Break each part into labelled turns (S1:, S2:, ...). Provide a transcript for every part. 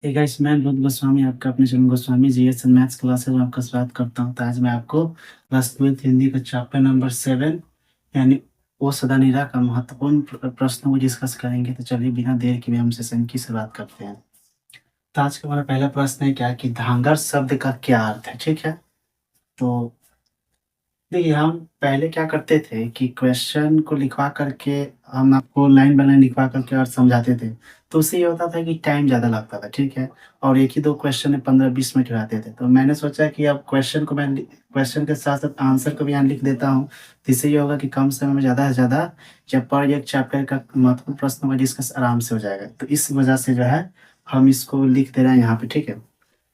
S1: Hey guys, मैं बुध गोस्वामी आपका अपने channel Goswami GS and maths classes में आपका स्वागत करता हूं। तो आज मैं आपको क्लास 12th हिंदी का चैप्टर नंबर 7 यानी ओ सदानीरा का महत्वपूर्ण प्रश्नों को डिस्कस करेंगे। तो चलिए बिना देर के हम सेशन की शुरुआत करते हैं। तो आज का हमारा पहला प्रश्न है क्या कि धांगर शब्द का क्या अर्थ है। ठीक है, तो देखिए हम पहले क्या करते थे कि क्वेश्चन को लिखवा करके हम आपको लाइन बाय लाइन लिखवा करके और समझाते थे। तो उससे ये होता था कि टाइम ज़्यादा लगता था, ठीक है? और एक ही 2 क्वेश्चन में 15-20 मिनट लगाते थे। तो मैंने सोचा कि अब क्वेश्चन के साथ-साथ आंसर को भी यहाँ लिख देता हूँ। तो इससे ये होगा कि कम समय में ज़्यादा से ज़्यादा पर एक चैप्टर का महत्वपूर्ण प्रश्नों का डिस्कस आराम से हो जाएगा। तो इस वजह से जो है हम इसको लिख दे रहे हैं यहाँ पे, ठीक है?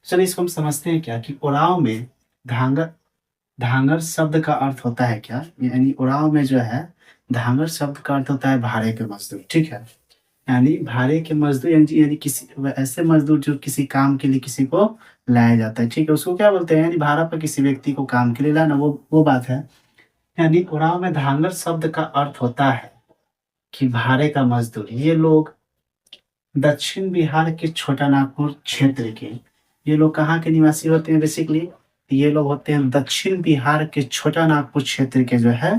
S1: चलिए इसको हम समझते हैं क्या कि उड़ाव में धांगर धांगर शब्द का अर्थ होता है क्या? यानी उड़ाव में जो है धांगर शब्द का अर्थ होता है भाड़े के मज़दूर, ठीक है? यानी भाड़े के मज़दूर यानी किसी ऐसे मज़दूर जो किसी काम के लिए किसी को लाया जाता है, ठीक है? उसको क्या बोलते हैं? यानी भाड़ा पर किसी व्यक्ति को काम के लिए लाना, वो बात है। यानी उड़ाव में धांगर शब्द का अर्थ होता है कि भाड़े का मज़दूर। ये लोग दक्षिण बिहार के छोटा नागपुर क्षेत्र के, ये लोग कहाँ के निवासी होते हैं बेसिकली? ये लोग होते हैं दक्षिण बिहार के छोटा नागपुर क्षेत्र के जो है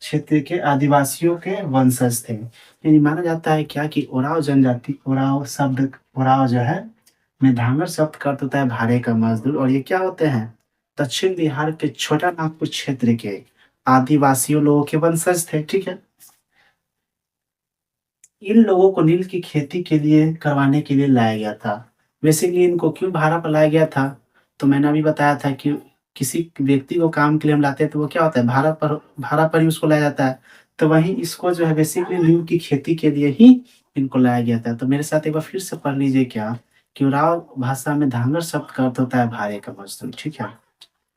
S1: क्षेत्र के आदिवासियों के वंशज थे। यानी माना जाता है क्या कि उरांव जनजाति, उरांव जो है में धांगर शब्द का अर्थ होता है भाड़े का मजदूर। और ये क्या होते हैं? दक्षिण बिहार के छोटा नागपुर क्षेत्र के आदिवासियों लोगों के वंशज थे, ठीक है? इन लोगों को नील की खेती के लिए करवाने के लिए लाया गया था। बेसिकली इनको क्यों भाड़ा पर लाया गया था? तो मैंने अभी बताया था कि किसी व्यक्ति को काम के लिए हम लाते हैं तो वो क्या होता है, भाड़ा पर ही उसको लाया जाता है। तो वहीं इसको जो है बेसिकली नील की खेती के लिए ही इनको लाया गया था। तो मेरे साथ एक बार फिर से पढ़ लीजिए क्या कि उरांव भाषा में धांगर शब्द का अर्थ होता है भाड़े का मजदूर, ठीक है?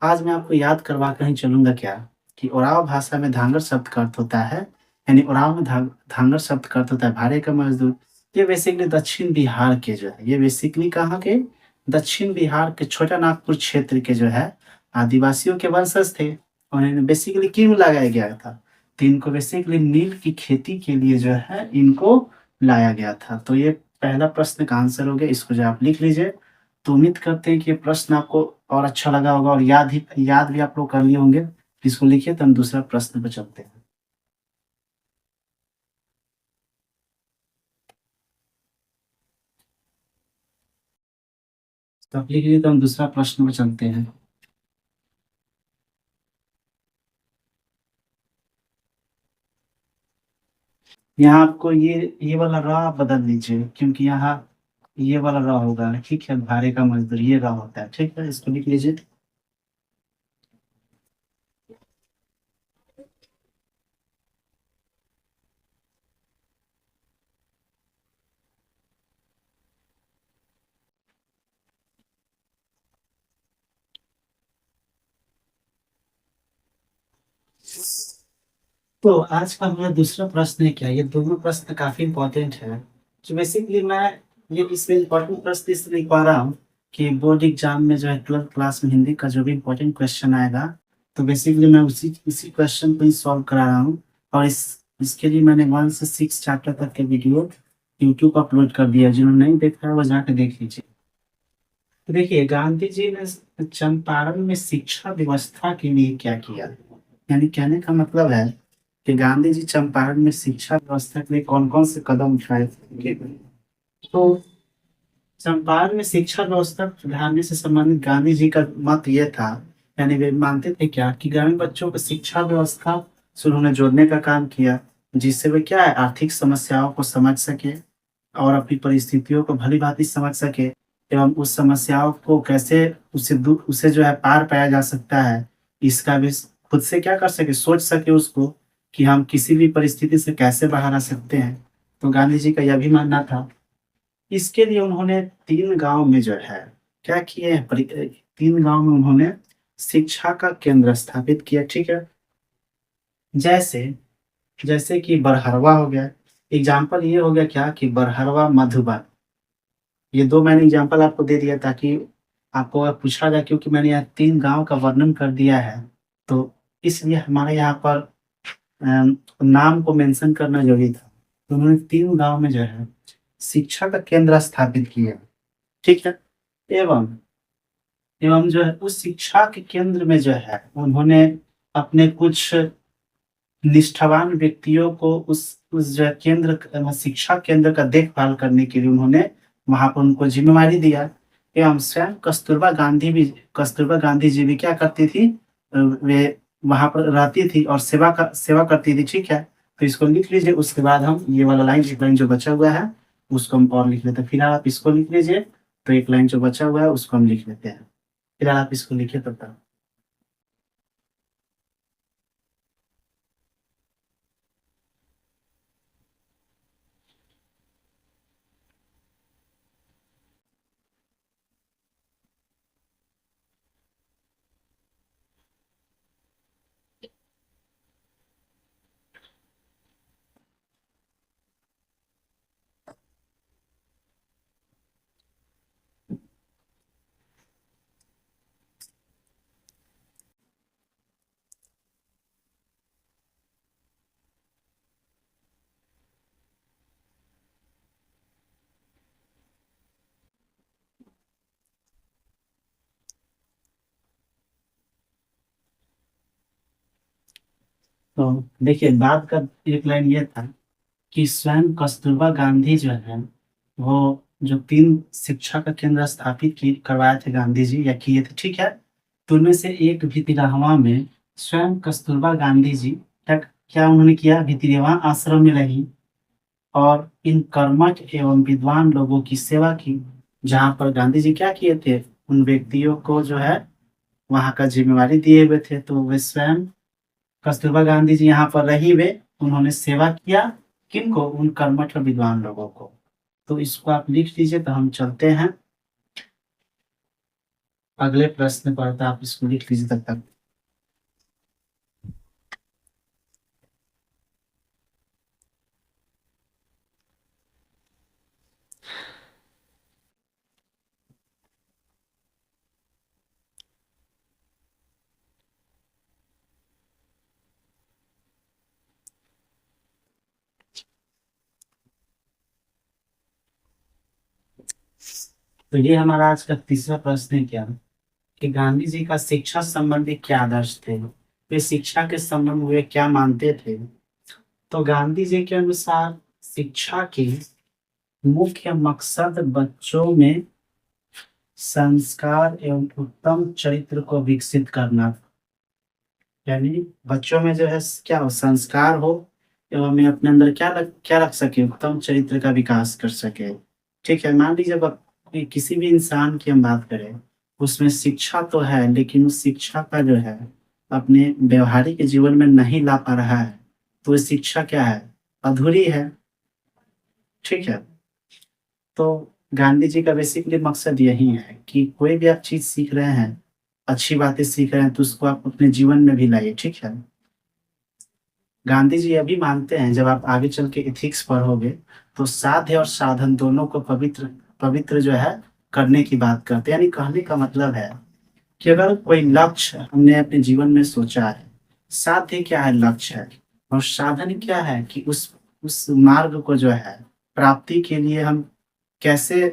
S1: आज मैं आपको याद करवा कर ही चलूँगा क्या कि ओराव भाषा में धांगर शब्द का अर्थ होता है, यानी ओराव में धांगर शब्द का अर्थ होता है भाड़े का मज़दूर। ये बेसिकली दक्षिण बिहार के जो है, ये बेसिकली कहाँ के? दक्षिण बिहार के छोटा नागपुर क्षेत्र के जो है आदिवासियों के वंशज थे। और इन्हें बेसिकली क्यों लगाया गया था? तो इनको बेसिकली नील की खेती के लिए जो है इनको लाया गया था। तो ये पहला प्रश्न का आंसर हो गया, इसको जो आप लिख लीजिए। तो उम्मीद करते हैं कि ये प्रश्न आपको और अच्छा लगा होगा और याद भी आप लोग कर लिए होंगे। इसको लिखिए तो हम दूसरा प्रश्न पे चलते हैं। तो आप लिख लीजिए तो हम दूसरा प्रश्न पे चलते हैं। यहाँ आपको ये वाला र आप बदल दीजिए क्योंकि यहाँ ये वाला र होगा, ठीक है? भाड़े का मजदूर ये र होता है, ठीक है? इसको लिख लीजिए। तो आज का हमारा दूसरा प्रश्न है क्या? ये दोनों प्रश्न काफी इंपॉर्टेंट है। तो बेसिकली मैं ये इसमें इंपॉर्टेंट प्रश्न इसलिए लिख पा रहा हूँ कि बोर्ड एग्जाम में जो है 12th क्लास में हिंदी का जो भी इंपॉर्टेंट क्वेश्चन आएगा तो बेसिकली मैं उसी क्वेश्चन को ही सॉल्व करा रहा हूँ। और इसके लिए मैंने 1 से 6 चैप्टर तक के वीडियो यूट्यूब पर अपलोड कर दिया। जिन्होंने नहीं देखा है वो जाके देख लीजिए। तो देखिए गांधी जी ने चंपारण में शिक्षा व्यवस्था के लिए क्या किया? यानी कहने का मतलब है कि गांधी जी चंपारण में शिक्षा व्यवस्था के लिए कौन कौन से कदम उठाए थे। तो चंपारण में शिक्षा व्यवस्था सुधारने से संबंधित गांधी जी का मत ये था, यानी वे मानते थे क्या कि ग्रामीण बच्चों को शिक्षा व्यवस्था से उन्होंने जोड़ने का काम किया, जिससे वे क्या है आर्थिक समस्याओं को समझ सके और अपनी परिस्थितियों को भली भांति समझ सके एवं उस समस्याओं को कैसे उसे जो है पार पाया जा सकता है, इसका भी खुद से क्या कर सके, सोच सके उसको कि हम किसी भी परिस्थिति से कैसे बाहर आ सकते हैं। तो गांधी जी का यह भी मानना था। इसके लिए उन्होंने 3 गाँव में जो है क्या किए हैं, 3 गाँव में उन्होंने शिक्षा का केंद्र स्थापित किया, ठीक है? जैसे जैसे कि बरहरवा हो गया। एग्जाम्पल ये हो गया क्या कि बरहरवा मधुबन। ये 2 मैंने एग्जाम्पल आपको दे दिया ताकि आपको अगर पूछा जाए, क्योंकि मैंने यहाँ 3 गाँव का वर्णन कर दिया है, तो इसलिए हमारे यहाँ पर नाम को मेंशन करना ज़रूरी था। तो उन्होंने 3 गाँव में जो है शिक्षा का केंद्र स्थापित किया। ठीक है। एवं एवं जो है उस शिक्षा के केंद्र में जो है उन्होंने अपने कुछ निष्ठावान व्यक्तियों को उस जो है केंद्र शिक्षा केंद्र का देखभाल करने के लिए उन्होंने वहां पर उनको जिम्मेवारी दिया। एवं स्वयं कस्तूरबा गांधी जी भी क्या करती थी, वे वहां पर रहती थी और सेवा करती थी। ठीक है, तो इसको लिख लीजिए। उसके बाद हम ये वाला लाइन, एक लाइन जो बचा हुआ है उसको हम और लिख लेते हैं। फिलहाल आप इसको लिख लीजिए, तो एक लाइन जो बचा हुआ है उसको हम लिख लेते हैं। फिलहाल आप इसको लिखिए तब तक। तो देखिए, बात का एक लाइन ये था कि स्वयं कस्तूरबा गांधी जो है वो जो 3 शिक्षा का केंद्र स्थापित की करवाए थे गांधी जी या किए थे। ठीक है, तो उनमें से एक भितिरावा में स्वयं कस्तूरबा गांधी जी तक क्या उन्होंने किया, भितिरावा आश्रम में रही और इन कर्मठ एवं विद्वान लोगों की सेवा की। जहाँ पर गांधी जी क्या किए थे, उन व्यक्तियों को जो है वहाँ का जिम्मेवारी दिए हुए थे। तो वे स्वयं कस्तूरबा गांधी जी यहाँ पर रही, वे उन्होंने सेवा किया। किनको? उन कर्मठ और विद्वान लोगों को। तो इसको आप लिख लीजिए, तो हम चलते हैं अगले प्रश्न पर। तो आप इसको लिख लीजिए तब तक। तो ये हमारा आज का तीसरा प्रश्न है क्या, कि गांधी जी का शिक्षा संबंधी क्या आदर्श थे, वे शिक्षा के संबंध में वे क्या मानते थे। तो गांधी जी के अनुसार शिक्षा की मुख्य मकसद बच्चों में संस्कार एवं उत्तम चरित्र को विकसित करना था। यानी बच्चों में जो है क्या हो, संस्कार हो एवं हमें अपने अंदर क्या रख सके, उत्तम चरित्र का विकास कर सके। ठीक है, मान लीजिए जब किसी भी इंसान की हम बात करें, उसमें शिक्षा तो है लेकिन उस शिक्षा का जो है अपने व्यवहारिक जीवन में नहीं ला पा रहा है, तो वो शिक्षा क्या है, अधूरी है। ठीक है, तो गांधी जी का बेसिकली मकसद यही है कि कोई भी आप चीज सीख रहे हैं, अच्छी बातें सीख रहे हैं, तो उसको आप अपने जीवन में भी लाइए। ठीक है, गांधी जी यह भी मानते हैं, जब आप आगे चल के इथिक्स पढ़ोगे, तो साध्य और साधन दोनों को पवित्र पवित्र जो है करने की बात करते हैं। यानी कहने का मतलब है कि अगर कोई लक्ष्य हमने अपने जीवन में सोचा है, साध्य क्या है, लक्ष्य है, और साधन क्या है कि उस मार्ग को जो है प्राप्ति के लिए हम कैसे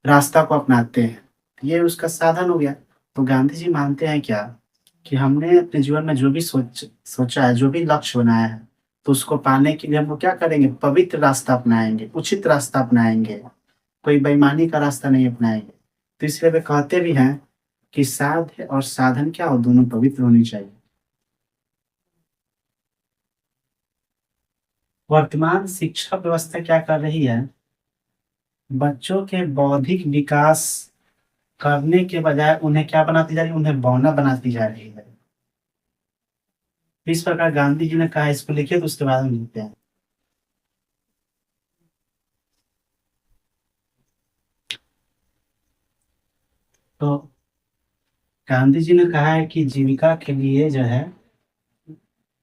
S1: रास्ता को अपनाते हैं, ये उसका साधन हो गया। तो गांधी जी मानते हैं क्या, कि हमने अपने जीवन में जो भी सोचा है, जो भी लक्ष्य बनाया है, तो उसको पाने के लिए हम लोग क्या करेंगे, पवित्र रास्ता अपनाएंगे, उचित रास्ता अपनाएंगे, कोई बेईमानी का रास्ता नहीं अपनाएंगे। तो इसलिए वे कहते भी हैं कि साध्य और साधन क्या हो, दोनों पवित्र होनी चाहिए। वर्तमान शिक्षा व्यवस्था क्या कर रही है, बच्चों के बौद्धिक विकास करने के बजाय उन्हें क्या बनाती जा रही है, उन्हें बौना बनाती जा रही है। इस प्रकार गांधी जी ने कहा, इसको लिखिए तो उसके बाद हम लिखते हैं। तो गांधी जी ने कहा है कि जीविका के लिए जो है,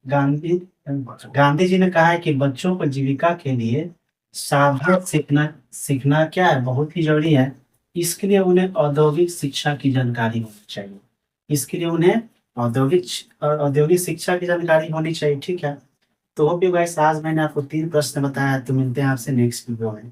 S1: गांधी गांधी जी ने कहा है कि बच्चों को जीविका के लिए सावधान सीखना सीखना क्या है, बहुत ही जरूरी है। इसके लिए उन्हें औद्योगिक शिक्षा की जानकारी होनी चाहिए। इसके लिए उन्हें औद्योगिक शिक्षा की जानकारी होनी चाहिए। ठीक है, तो होप यू गाइस, आज मैंने आपको 3 प्रश्न बताया। तो मिलते हैं आपसे नेक्स्ट वीडियो में।